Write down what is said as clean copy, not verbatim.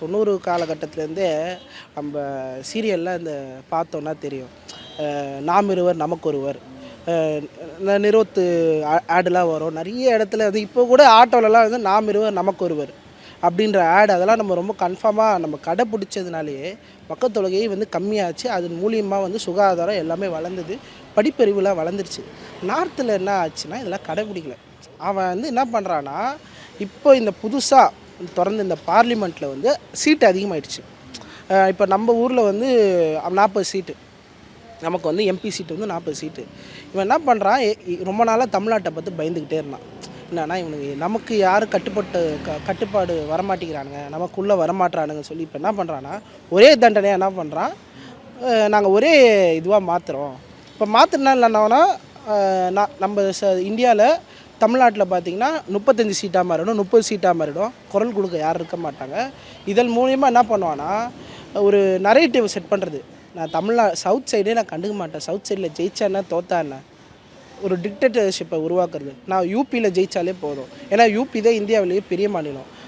90 காலகட்டத்திலேருந்தே நம்ம சீரியல்லாம் இந்த பார்த்தோன்னா தெரியும். நாம் இருவர் நமக்கு ஒருவர், நிறுவத்து ஆடுலாம் வரும். நிறைய இடத்துல வந்து இப்போ கூட ஆட்டோலலாம் வந்து நாம் இருவர் நமக்கு ஒருவர் அப்படின்ற ஆட் அதெல்லாம் நம்ம ரொம்ப கன்ஃபார்மாக நம்ம கடைப்பிடிச்சதுனாலேயே மக்கள் தொகையை வந்து கம்மியாச்சு. அதன் மூலியமாக வந்து சுகாதாரம் எல்லாமே வளர்ந்தது, படிப்பறிவுலாம் வளர்ந்துருச்சு. நார்த்தில் என்ன ஆச்சுன்னா இதெல்லாம் கடைப்பிடிக்கல. அவன் வந்து என்ன பண்ணுறான்னா, இப்போ இந்த புதுசாக திறந்து இந்த பார்லிமெண்ட்டில் வந்து சீட்டு அதிகமாகிடுச்சு. இப்போ நம்ம ஊரில் வந்து 40 சீட்டு, நமக்கு வந்து எம்பி சீட்டு வந்து 40 சீட்டு. இவன் என்ன பண்ணுறான், ரொம்ப நாளாக தமிழ்நாட்டை பார்த்து பயந்துக்கிட்டே இருந்தான். என்னன்னா இவனுக்கு நமக்கு யாரும் கட்டுப்பாடு வரமாட்டேங்கிறானுங்க, நமக்குள்ளே வரமாட்டானுங்க சொல்லி இப்போ என்ன பண்ணுறான்னா ஒரே தண்டனையாக என்ன பண்ணுறான், நாங்கள் ஒரே இதுவாக மாற்றுறோம். இப்போ மாற்றினா இல்லைன்னா நம்ம இந்தியாவில் தமிழ்நாட்டில் பார்த்திங்கன்னா 35 சீட்டாக மாறிடும், 30 சீட்டாக மாறிடும். குரல் கொடுக்க யாரும் இருக்க மாட்டாங்க. இதன் மூலிமா என்ன பண்ணுவான்னா ஒரு நரேட்டிவ் செட் பண்ணுறது. நான் சவுத் சைடே நான் கண்டுக்க மாட்டேன், சவுத் சைடில் ஜெயிச்சா தோத்தா என்ன, ஒரு டிக்டேட்டர்ஷிப்பை உருவாக்குறது. நான் யூபியில் ஜெயித்தாலே போதும். ஏன்னா யூபி தான் இந்தியாவிலேயே பெரிய மாநிலம்.